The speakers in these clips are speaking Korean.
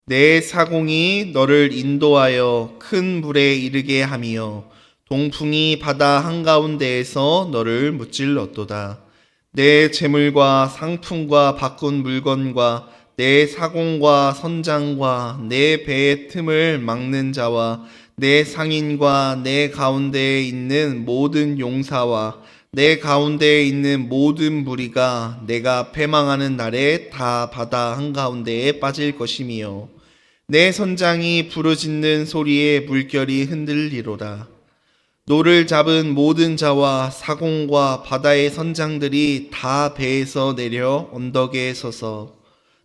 내 사공이 너를 인도하여 큰 물에 이르게 하며 동풍이 바다 한가운데에서 너를 무찔렀도다. 내 재물과 상품과 바꾼 물건과 내 사공과 선장과 내 배의 틈을 막는 자와 내 상인과 내 가운데에 있는 모든 용사와 내 가운데에 있는 모든 무리가 내가 패망하는 날에 다 바다 한가운데에 빠질 것이며 내 선장이 부르짖는 소리에 물결이 흔들리로다. 노를 잡은 모든 자와 사공과 바다의 선장들이 다 배에서 내려 언덕에 서서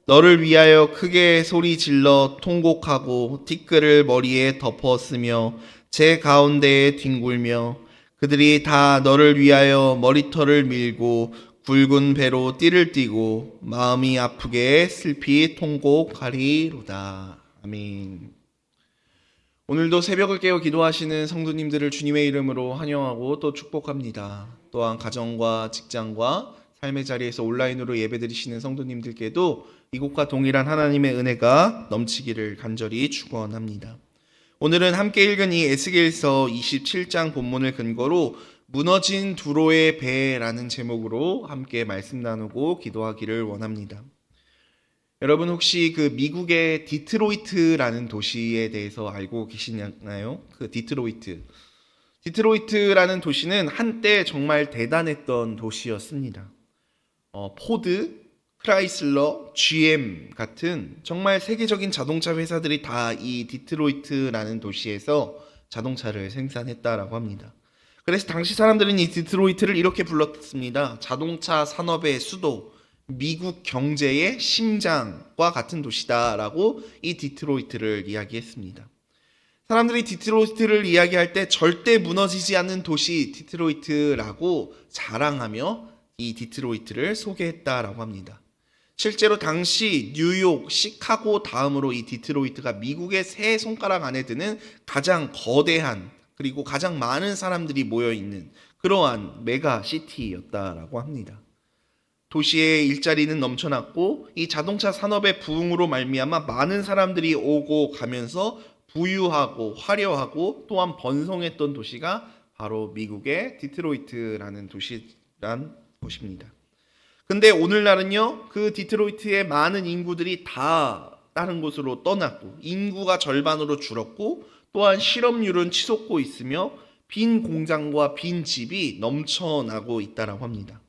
너를 위하여 크게 소리 질러 통곡하고 티끌을 머리에 덮었으며 제 가운데에 뒹굴며 그들이 다 너를 위하여 머리털을 밀고 굵은 배로 띠를 띠고 마음이 아프게 슬피 통곡하리로다. 아멘. 오늘도 새벽을 깨어 기도하시는 성도님들을 주님의 이름으로 환영하고 또 축복합니다. 또한 가정과 직장과 삶의 자리에서 온라인으로 예배드리시는 성도님들께도 이곳과 동일한 하나님의 은혜가 넘치기를 간절히 축원합니다. 오늘은 함께 읽은 이 에스겔서 27장 본문을 근거로 무너진 두로의 배라는 제목으로 함께 말씀 나누고 기도하기를 원합니다. 여러분 혹시 그 미국의 디트로이트라는 도시에 대해서 알고 계시나요? 그 디트로이트라는 도시는 한때 정말 대단했던 도시였습니다. 포드, 크라이슬러, GM 같은 정말 세계적인 자동차 회사들이 다 이 디트로이트라는 도시에서 자동차를 생산했다라고 합니다. 그래서 당시 사람들은 이 디트로이트를 이렇게 불렀습니다. 자동차 산업의 수도, 미국 경제의 심장과 같은 도시다라고 이 디트로이트를 이야기했습니다. 사람들이 디트로이트를 이야기할 때 절대 무너지지 않는 도시 디트로이트라고 자랑하며 이 디트로이트를 소개했다라고 합니다. 실제로 당시 뉴욕, 시카고 다음으로 이 디트로이트가 미국의 세 손가락 안에 드는 가장 거대한 그리고 가장 많은 사람들이 모여있는 그러한 메가시티였다라고 합니다. 도시의 일자리는 넘쳐났고 이 자동차 산업의 부흥으로 말미암아 많은 사람들이 오고 가면서 부유하고 화려하고 또한 번성했던 도시가 바로 미국의 디트로이트라는 도시란 곳입니다. 근데 오늘날은요, 그 디트로이트의 많은 인구들이 다 다른 곳으로 떠났고 인구가 절반으로 줄었고 또한 실업률은 치솟고 있으며 빈 공장과 빈 집이 넘쳐나고 있다라고 합니다.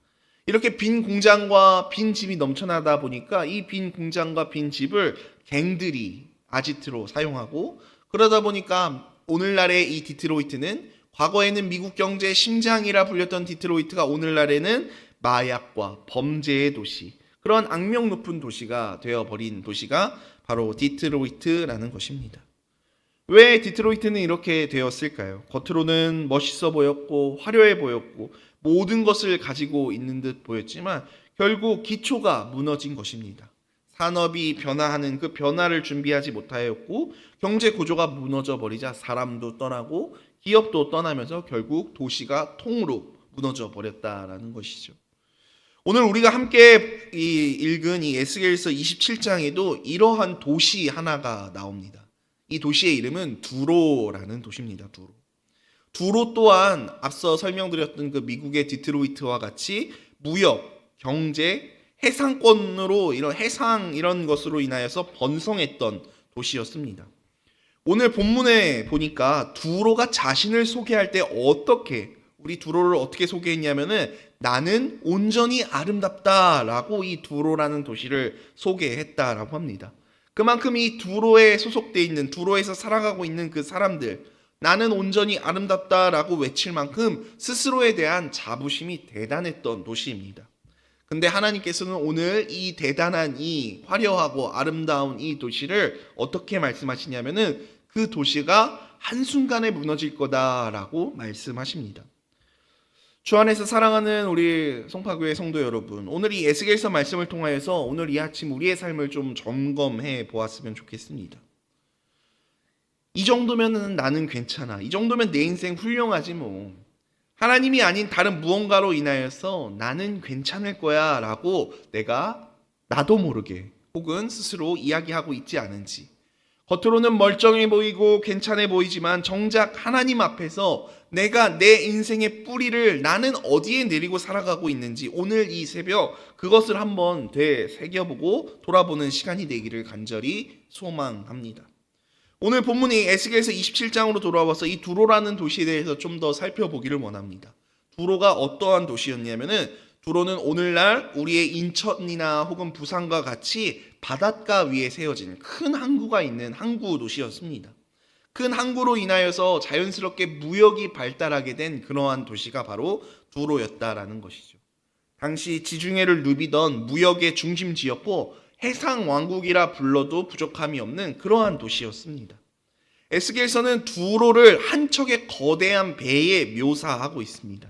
이렇게 빈 공장과 빈 집이 넘쳐나다 보니까 이 빈 공장과 빈 집을 갱들이 아지트로 사용하고 그러다 보니까 오늘날의 이 디트로이트는 과거에는 미국 경제의 심장이라 불렸던 디트로이트가 오늘날에는 마약과 범죄의 도시, 그런 악명 높은 도시가 되어버린 도시가 바로 디트로이트라는 것입니다. 왜 디트로이트는 이렇게 되었을까요? 겉으로는 멋있어 보였고 화려해 보였고 모든 것을 가지고 있는 듯 보였지만 결국 기초가 무너진 것입니다. 산업이 변화하는 그 변화를 준비하지 못하였고 경제 구조가 무너져 버리자 사람도 떠나고 기업도 떠나면서 결국 도시가 통으로 무너져 버렸다라는 것이죠. 오늘 우리가 함께 읽은 이 에스겔서 27장에도 이러한 도시 하나가 나옵니다. 이 도시의 이름은 두로라는 도시입니다. 두로 또한 앞서 설명드렸던 그 미국의 디트로이트와 같이 무역, 경제, 해상권으로 이런 것으로 인하여서 번성했던 도시였습니다. 오늘 본문에 보니까 두로가 자신을 소개할 때 우리 두로를 어떻게 소개했냐면은 나는 온전히 아름답다라고 이 두로라는 도시를 소개했다라고 합니다. 그만큼 이 두로에 소속돼 있는 두로에서 살아가고 있는 그 사람들 나는 온전히 아름답다라고 외칠 만큼 스스로에 대한 자부심이 대단했던 도시입니다. 근데 하나님께서는 오늘 이 대단한 이 화려하고 아름다운 이 도시를 어떻게 말씀하시냐면은 그 도시가 한순간에 무너질 거다라고 말씀하십니다. 주 안에서 사랑하는 우리 송파교회 성도 여러분, 오늘 이 에스겔서 말씀을 통하여서 오늘 이 아침 우리의 삶을 좀 점검해 보았으면 좋겠습니다. 이 정도면 나는 괜찮아. 이 정도면 내 인생 훌륭하지 뭐. 하나님이 아닌 다른 무언가로 인하여서 나는 괜찮을 거야 라고 내가 나도 모르게 혹은 스스로 이야기하고 있지 않은지, 겉으로는 멀쩡해 보이고 괜찮아 보이지만 정작 하나님 앞에서 내가 내 인생의 뿌리를 나는 어디에 내리고 살아가고 있는지 오늘 이 새벽 그것을 한번 되새겨보고 돌아보는 시간이 되기를 간절히 소망합니다. 오늘 본문이 에스겔서 27장으로 돌아와서 이 두로라는 도시에 대해서 좀 더 살펴보기를 원합니다. 두로가 어떠한 도시였냐면은 두로는 오늘날 우리의 인천이나 혹은 부산과 같이 바닷가 위에 세워진 큰 항구가 있는 항구 도시였습니다. 큰 항구로 인하여서 자연스럽게 무역이 발달하게 된 그러한 도시가 바로 두로였다라는 것이죠. 당시 지중해를 누비던 무역의 중심지였고 해상 왕국이라 불러도 부족함이 없는 그러한 도시였습니다. 에스겔서는 두로를 한 척의 거대한 배에 묘사하고 있습니다.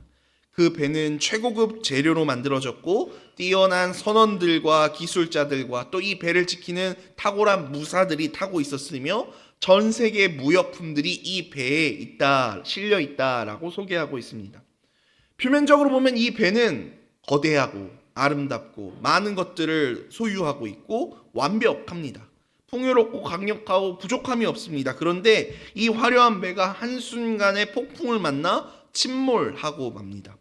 그 배는 최고급 재료로 만들어졌고 뛰어난 선원들과 기술자들과 또 이 배를 지키는 탁월한 무사들이 타고 있었으며 전 세계 무역품들이 이 배에 실려 있다라고 소개하고 있습니다. 표면적으로 보면 이 배는 거대하고 아름답고 많은 것들을 소유하고 있고 완벽합니다. 풍요롭고 강력하고 부족함이 없습니다. 그런데 이 화려한 배가 한순간에 폭풍을 만나 침몰하고 맙니다.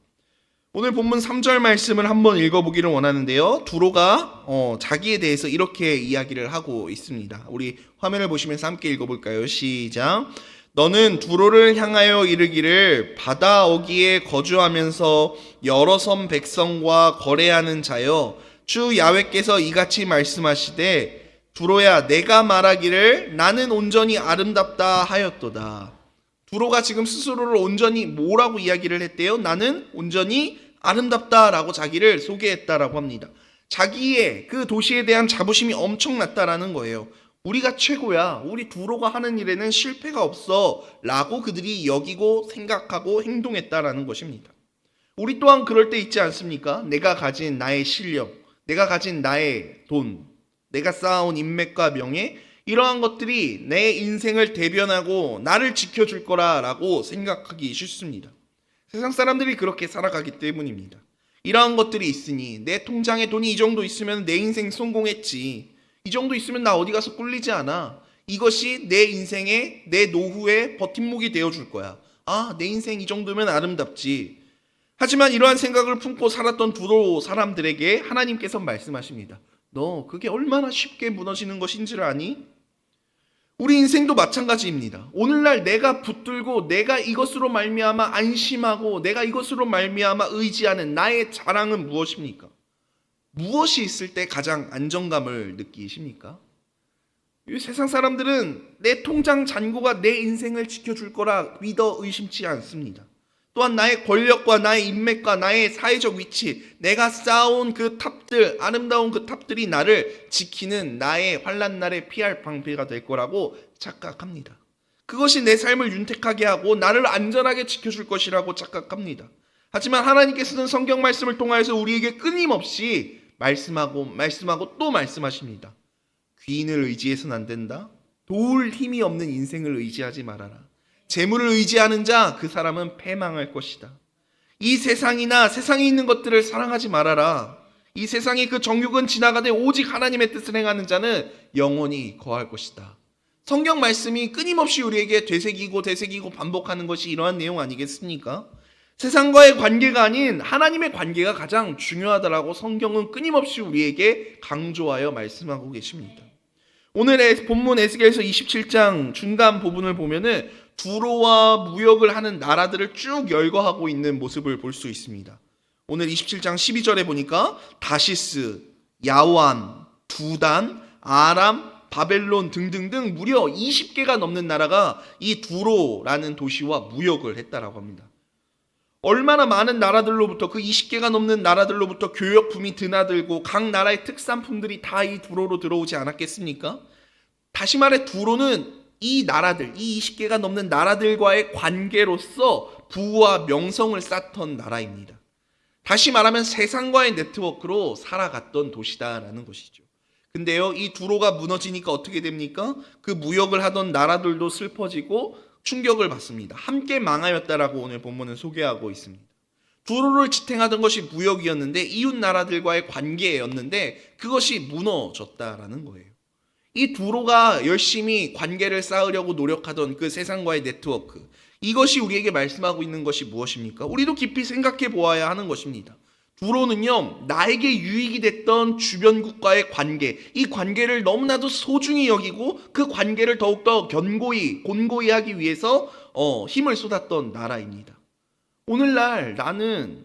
오늘 본문 3절 말씀을 한번 읽어보기를 원하는데요. 두로가 자기에 대해서 이렇게 이야기를 하고 있습니다. 우리 화면을 보시면서 함께 읽어볼까요? 시작. 너는 두로를 향하여 이르기를 바다 어귀에 거주하면서 여러 섬 백성과 거래하는 자여 주 야훼께서 이같이 말씀하시되 두로야 내가 말하기를 나는 온전히 아름답다 하였도다. 두로가 지금 스스로를 온전히 뭐라고 이야기를 했대요? 나는 온전히 아름답다라고 자기를 소개했다라고 합니다. 자기의 그 도시에 대한 자부심이 엄청났다라는 거예요. 우리가 최고야. 우리 두로가 하는 일에는 실패가 없어 라고 그들이 여기고 생각하고 행동했다라는 것입니다. 우리 또한 그럴 때 있지 않습니까? 내가 가진 나의 실력, 내가 가진 나의 돈, 내가 쌓아온 인맥과 명예, 이러한 것들이 내 인생을 대변하고 나를 지켜줄 거라고 생각하기 쉽습니다. 세상 사람들이 그렇게 살아가기 때문입니다. 이러한 것들이 있으니 내 통장에 돈이 이 정도 있으면 내 인생 성공했지. 이 정도 있으면 나 어디 가서 꿀리지 않아. 이것이 내 인생의 내 노후의 버팀목이 되어줄 거야. 아, 내 인생 이 정도면 아름답지. 하지만 이러한 생각을 품고 살았던 두로 사람들에게 하나님께서 말씀하십니다. 너 그게 얼마나 쉽게 무너지는 것인지를 아니? 우리 인생도 마찬가지입니다. 오늘날 내가 붙들고 내가 이것으로 말미암아 안심하고 내가 이것으로 말미암아 의지하는 나의 자랑은 무엇입니까? 무엇이 있을 때 가장 안정감을 느끼십니까? 이 세상 사람들은 내 통장 잔고가 내 인생을 지켜줄 거라 믿어 의심치 않습니다. 또한 나의 권력과 나의 인맥과 나의 사회적 위치, 내가 쌓아온 그 탑들, 아름다운 그 탑들이 나를 지키는 나의 환난 날에 피할 방패가 될 거라고 착각합니다. 그것이 내 삶을 윤택하게 하고 나를 안전하게 지켜줄 것이라고 착각합니다. 하지만 하나님께서는 성경 말씀을 통하여서 우리에게 끊임없이 말씀하고 또 말씀하십니다. 귀인을 의지해서는 안 된다. 도울 힘이 없는 인생을 의지하지 말아라. 재물을 의지하는 자, 그 사람은 패망할 것이다. 이 세상이나 세상에 있는 것들을 사랑하지 말아라. 이 세상의 그 정욕은 지나가되 오직 하나님의 뜻을 행하는 자는 영원히 거할 것이다. 성경 말씀이 끊임없이 우리에게 되새기고 반복하는 것이 이러한 내용 아니겠습니까? 세상과의 관계가 아닌 하나님의 관계가 가장 중요하다라고 성경은 끊임없이 우리에게 강조하여 말씀하고 계십니다. 오늘의 본문 에스겔서 27장 중간 부분을 보면은 두로와 무역을 하는 나라들을 쭉 열거하고 있는 모습을 볼 수 있습니다. 오늘 27장 12절에 보니까 다시스, 야완, 두단, 아람, 바벨론 등등등 무려 20개가 넘는 나라가 이 두로라는 도시와 무역을 했다라고 합니다. 얼마나 많은 나라들로부터 그 20개가 넘는 나라들로부터 교역품이 드나들고 각 나라의 특산품들이 다 이 두로로 들어오지 않았겠습니까? 다시 말해 두로는 이 나라들, 이 20개가 넘는 나라들과의 관계로서 부와 명성을 쌓던 나라입니다. 다시 말하면 세상과의 네트워크로 살아갔던 도시다라는 것이죠. 근데요, 이 두로가 무너지니까 어떻게 됩니까? 그 무역을 하던 나라들도 슬퍼지고 충격을 받습니다. 함께 망하였다라고 오늘 본문은 소개하고 있습니다. 두로를 지탱하던 것이 무역이었는데 이웃 나라들과의 관계였는데 그것이 무너졌다라는 거예요. 이 두로가 열심히 관계를 쌓으려고 노력하던 그 세상과의 네트워크, 이것이 우리에게 말씀하고 있는 것이 무엇입니까? 우리도 깊이 생각해 보아야 하는 것입니다. 두로는요, 나에게 유익이 됐던 주변국과의 관계, 이 관계를 너무나도 소중히 여기고 그 관계를 더욱더 곤고히 하기 위해서 힘을 쏟았던 나라입니다. 오늘날 나는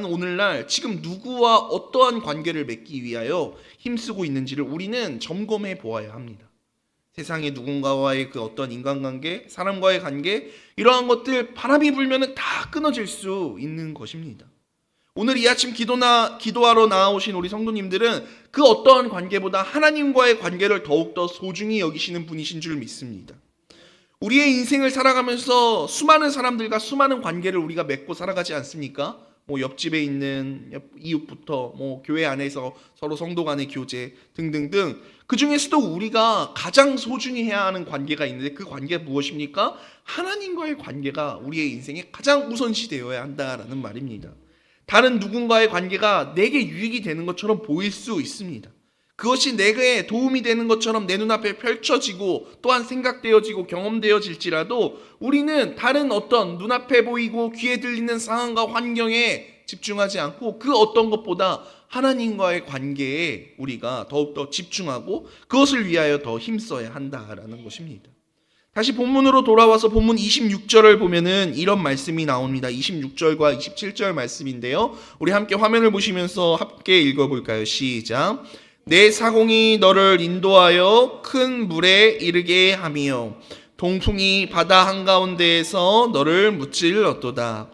오늘날 지금 누구와 어떠한 관계를 맺기 위하여 힘쓰고 있는지를 우리는 점검해 보아야 합니다. 세상의 누군가와의 그 어떤 인간관계, 사람과의 관계, 이러한 것들 바람이 불면은 다 끊어질 수 있는 것입니다. 오늘 이 아침 기도하러 나오신 우리 성도님들은 그 어떠한 관계보다 하나님과의 관계를 더욱더 소중히 여기시는 분이신 줄 믿습니다. 우리의 인생을 살아가면서 수많은 사람들과 수많은 관계를 우리가 맺고 살아가지 않습니까? 옆집에 있는 이웃부터 교회 안에서 서로 성도 간의 교제 등등등, 그 중에서도 우리가 가장 소중히 해야 하는 관계가 있는데 그 관계가 무엇입니까? 하나님과의 관계가 우리의 인생에 가장 우선시 되어야 한다라는 말입니다. 다른 누군가의 관계가 내게 유익이 되는 것처럼 보일 수 있습니다. 그것이 내게 도움이 되는 것처럼 내 눈앞에 펼쳐지고 또한 생각되어지고 경험되어질지라도 우리는 다른 어떤 눈앞에 보이고 귀에 들리는 상황과 환경에 집중하지 않고 그 어떤 것보다 하나님과의 관계에 우리가 더욱더 집중하고 그것을 위하여 더 힘써야 한다라는 것입니다. 다시 본문으로 돌아와서 본문 26절을 보면은 이런 말씀이 나옵니다. 26절과 27절 말씀인데요. 우리 함께 화면을 보시면서 함께 읽어볼까요? 시작. 내 사공이 너를 인도하여 큰 물에 이르게 하며 동풍이 바다 한가운데에서 너를 무찔렀도다.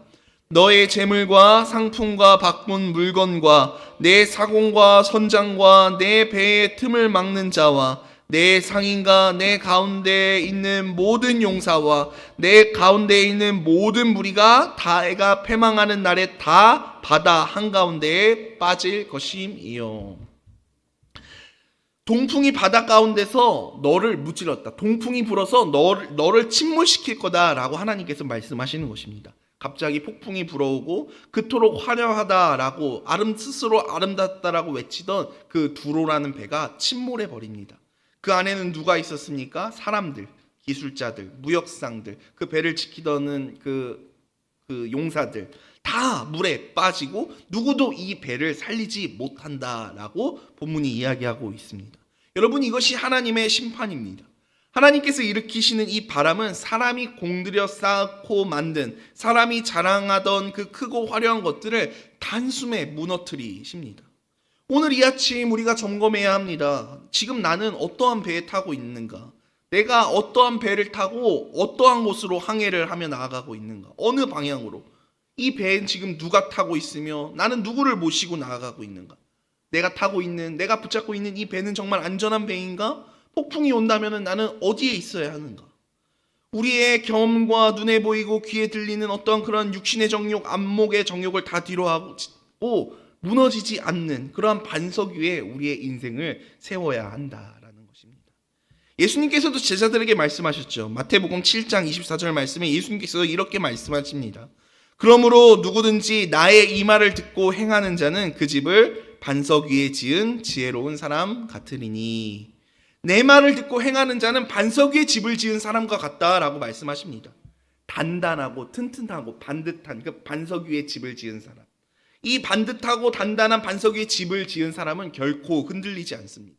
너의 재물과 상품과 바꾼 물건과 내 사공과 선장과 내 배의 틈을 막는 자와 내 상인과 내 가운데에 있는 모든 용사와 내 가운데에 있는 모든 무리가 다해가 패망하는 날에 다 바다 한가운데에 빠질 것임이요. 동풍이 바다 가운데서 너를 무찔렀다. 동풍이 불어서 너를 침몰시킬 거다라고 하나님께서 말씀하시는 것입니다. 갑자기 폭풍이 불어오고 그토록 화려하다라고 스스로 아름답다라고 외치던 그 두로라는 배가 침몰해 버립니다. 그 안에는 누가 있었습니까? 사람들, 기술자들, 무역상들, 그 배를 지키던 그 용사들 다 물에 빠지고 누구도 이 배를 살리지 못한다라고 본문이 이야기하고 있습니다. 여러분, 이것이 하나님의 심판입니다. 하나님께서 일으키시는 이 바람은 사람이 공들여 쌓고 만든, 사람이 자랑하던 그 크고 화려한 것들을 단숨에 무너뜨리십니다. 오늘 이 아침 우리가 점검해야 합니다. 지금 나는 어떠한 배에 타고 있는가? 내가 어떠한 배를 타고 어떠한 곳으로 항해를 하며 나아가고 있는가? 어느 방향으로? 이 배는 지금 누가 타고 있으며 나는 누구를 모시고 나아가고 있는가? 내가 붙잡고 있는 이 배는 정말 안전한 배인가? 폭풍이 온다면 나는 어디에 있어야 하는가? 우리의 경험과 눈에 보이고 귀에 들리는 어떤 그런 육신의 정욕, 안목의 정욕을 다 뒤로 하고 무너지지 않는 그러한 반석 위에 우리의 인생을 세워야 한다라는 것입니다. 예수님께서도 제자들에게 말씀하셨죠. 마태복음 7장 24절 말씀에 예수님께서 이렇게 말씀하십니다. 그러므로 누구든지 나의 이 말을 듣고 행하는 자는 그 집을 반석 위에 지은 지혜로운 사람 같으리니. 내 말을 듣고 행하는 자는 반석 위에 집을 지은 사람과 같다라고 말씀하십니다. 단단하고 튼튼하고 반듯한 그 반석 위에 집을 지은 사람. 이 반듯하고 단단한 반석 위에 집을 지은 사람은 결코 흔들리지 않습니다.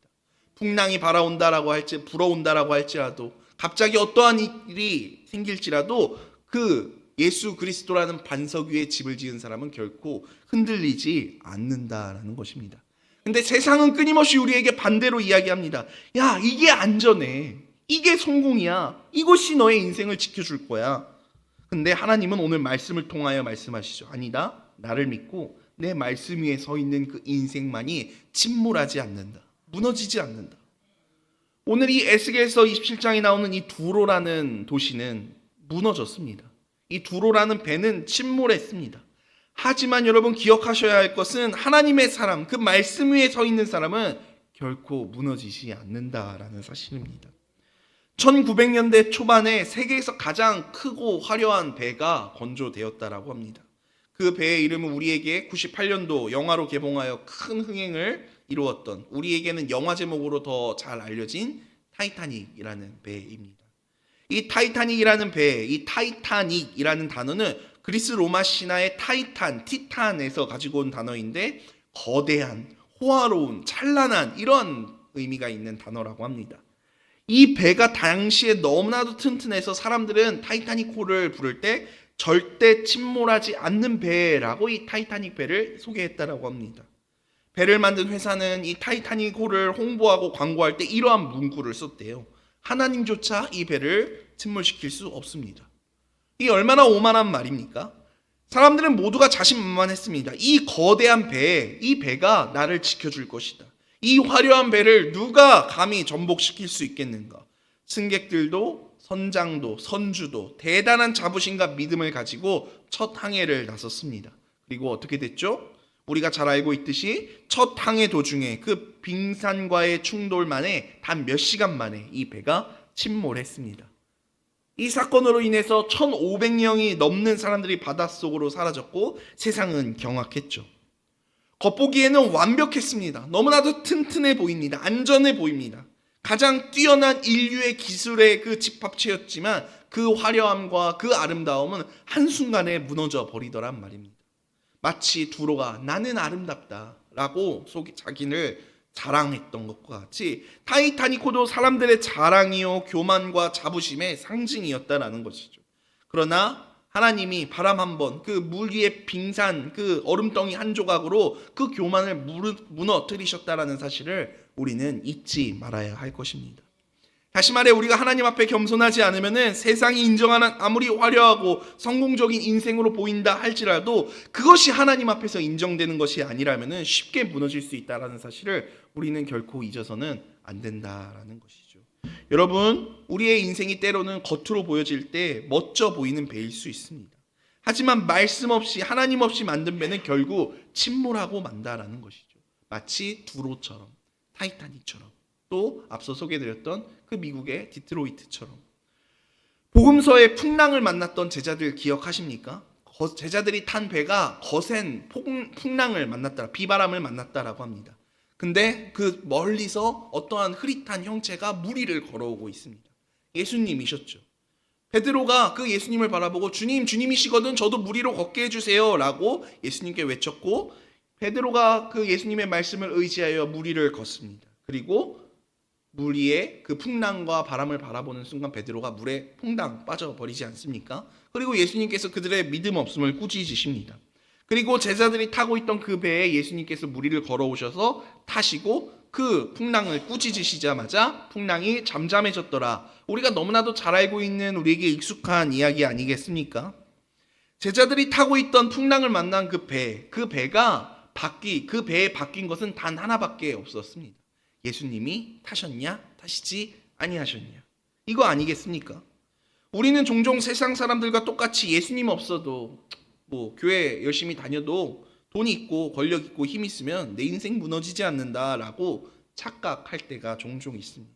풍랑이 불어온다라고 할지라도 갑자기 어떠한 일이 생길지라도 그 예수 그리스도라는 반석 위에 집을 지은 사람은 결코 흔들리지 않는다라는 것입니다. 근데 세상은 끊임없이 우리에게 반대로 이야기합니다. 야, 이게 안전해. 이게 성공이야. 이것이 너의 인생을 지켜줄 거야. 근데 하나님은 오늘 말씀을 통하여 말씀하시죠. 아니다. 나를 믿고 내 말씀 위에 서 있는 그 인생만이 침몰하지 않는다. 무너지지 않는다. 오늘 이 에스겔서 27장에 나오는 이 두로라는 도시는 무너졌습니다. 이 두로라는 배는 침몰했습니다. 하지만 여러분 기억하셔야 할 것은 하나님의 사람, 그 말씀 위에 서 있는 사람은 결코 무너지지 않는다라는 사실입니다. 1900년대 초반에 세계에서 가장 크고 화려한 배가 건조되었다라고 합니다. 그 배의 이름은 우리에게 98년도 영화로 개봉하여 큰 흥행을 이루었던, 우리에게는 영화 제목으로 더 잘 알려진 타이타닉이라는 배입니다. 이 타이타닉이라는 배, 이 타이타닉이라는 단어는 그리스 로마 신화의 타이탄, 티탄에서 가지고 온 단어인데 거대한, 호화로운, 찬란한 이런 의미가 있는 단어라고 합니다. 이 배가 당시에 너무나도 튼튼해서 사람들은 타이타닉호를 부를 때 절대 침몰하지 않는 배라고 이 타이타닉 배를 소개했다라고 합니다. 배를 만든 회사는 이 타이타닉호를 홍보하고 광고할 때 이러한 문구를 썼대요. 하나님조차 이 배를 침몰시킬 수 없습니다. 이 얼마나 오만한 말입니까? 사람들은 모두가 자신만만했습니다. 이 거대한 배, 이 배가 나를 지켜줄 것이다. 이 화려한 배를 누가 감히 전복시킬 수 있겠는가? 승객들도 선장도 선주도 대단한 자부심과 믿음을 가지고 첫 항해를 나섰습니다. 그리고 어떻게 됐죠? 우리가 잘 알고 있듯이 첫 항해 도중에 그 빙산과의 충돌 만에 단 몇 시간 만에 이 배가 침몰했습니다. 이 사건으로 인해서 1,500명이 넘는 사람들이 바닷속으로 사라졌고 세상은 경악했죠. 겉보기에는 완벽했습니다. 너무나도 튼튼해 보입니다. 안전해 보입니다. 가장 뛰어난 인류의 기술의 그 집합체였지만 그 화려함과 그 아름다움은 한순간에 무너져 버리더란 말입니다. 마치 두로가 나는 아름답다라고 자기를 자랑했던 것과 같이 타이타닉호도 사람들의 자랑이요 교만과 자부심의 상징이었다라는 것이죠. 그러나 하나님이 바람 한 번, 그 물 위에 빙산, 그 얼음덩이 한 조각으로 그 교만을 무너뜨리셨다라는 사실을 우리는 잊지 말아야 할 것입니다. 다시 말해 우리가 하나님 앞에 겸손하지 않으면은 세상이 인정하는 아무리 화려하고 성공적인 인생으로 보인다 할지라도 그것이 하나님 앞에서 인정되는 것이 아니라면은 쉽게 무너질 수 있다라는 사실을 우리는 결코 잊어서는 안 된다라는 것이죠. 여러분, 우리의 인생이 때로는 겉으로 보여질 때 멋져 보이는 배일 수 있습니다. 하지만 말씀 없이 하나님 없이 만든 배는 결국 침몰하고 만다라는 것이죠. 마치 두로처럼, 타이타닉처럼, 또 앞서 소개드렸던 그 미국의 디트로이트처럼. 복음서의 풍랑을 만났던 제자들 기억하십니까? 제자들이 탄 배가 거센 풍랑을 만났다, 비바람을 만났다라고 합니다. 근데 그 멀리서 어떠한 흐릿한 형체가 물 위를 걸어오고 있습니다. 예수님이셨죠. 베드로가 그 예수님을 바라보고 주님이시거든 저도 물 위로 걷게 해주세요 라고 예수님께 외쳤고, 베드로가 그 예수님의 말씀을 의지하여 물 위를 걷습니다. 그리고 물 위에 그 풍랑과 바람을 바라보는 순간 베드로가 물에 퐁당 빠져버리지 않습니까? 그리고 예수님께서 그들의 믿음 없음을 꾸짖으십니다. 그리고 제자들이 타고 있던 그 배에 예수님께서 물 위를 걸어오셔서 타시고 그 풍랑을 꾸짖으시자마자 풍랑이 잠잠해졌더라. 우리가 너무나도 잘 알고 있는 우리에게 익숙한 이야기 아니겠습니까? 제자들이 타고 있던 풍랑을 만난 그 배가 그 배에 바뀐 것은 단 하나밖에 없었습니다. 예수님이 타셨냐? 타시지 아니하셨냐? 이거 아니겠습니까? 우리는 종종 세상 사람들과 똑같이 예수님 없어도 교회 열심히 다녀도 돈이 있고 권력 있고 힘 있으면 내 인생 무너지지 않는다라고 착각할 때가 종종 있습니다.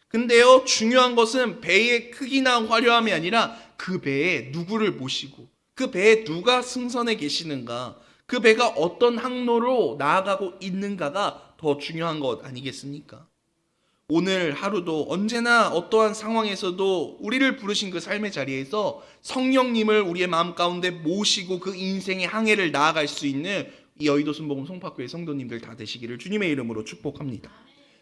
근데요, 중요한 것은 배의 크기나 화려함이 아니라 그 배에 누구를 모시고 그 배에 누가 승선해 계시는가, 그 배가 어떤 항로로 나아가고 있는가가 더 중요한 것 아니겠습니까? 오늘 하루도 언제나 어떠한 상황에서도 우리를 부르신 그 삶의 자리에서 성령님을 우리의 마음 가운데 모시고 그 인생의 항해를 나아갈 수 있는 이 여의도 순복음 송파교회 성도님들 다 되시기를 주님의 이름으로 축복합니다.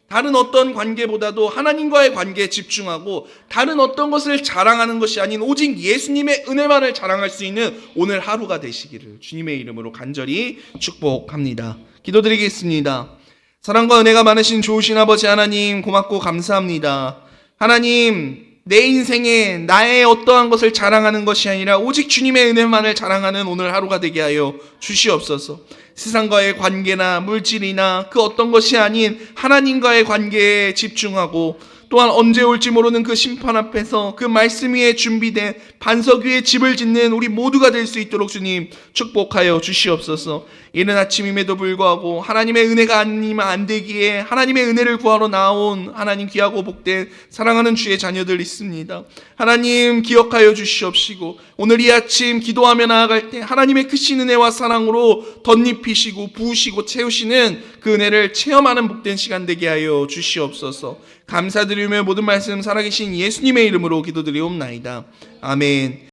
다른 어떤 관계보다도 하나님과의 관계에 집중하고 다른 어떤 것을 자랑하는 것이 아닌 오직 예수님의 은혜만을 자랑할 수 있는 오늘 하루가 되시기를 주님의 이름으로 간절히 축복합니다. 기도드리겠습니다. 사랑과 은혜가 많으신 좋으신 아버지 하나님, 고맙고 감사합니다. 하나님, 내 인생에 나의 어떠한 것을 자랑하는 것이 아니라 오직 주님의 은혜만을 자랑하는 오늘 하루가 되게 하여 주시옵소서. 세상과의 관계나 물질이나 그 어떤 것이 아닌 하나님과의 관계에 집중하고 또한 언제 올지 모르는 그 심판 앞에서 그 말씀 위에 준비된 반석 위에 집을 짓는 우리 모두가 될 수 있도록 주님 축복하여 주시옵소서. 이른 아침임에도 불구하고 하나님의 은혜가 아니면 안 되기에 하나님의 은혜를 구하러 나온 하나님 귀하고 복된 사랑하는 주의 자녀들 있습니다. 하나님 기억하여 주시옵시고 오늘 이 아침 기도하며 나아갈 때 하나님의 크신 은혜와 사랑으로 덧입히시고 부으시고 채우시는 그 은혜를 체험하는 복된 시간 되게 하여 주시옵소서. 감사드리며 모든 말씀 살아계신 예수님의 이름으로 기도드리옵나이다. 아멘.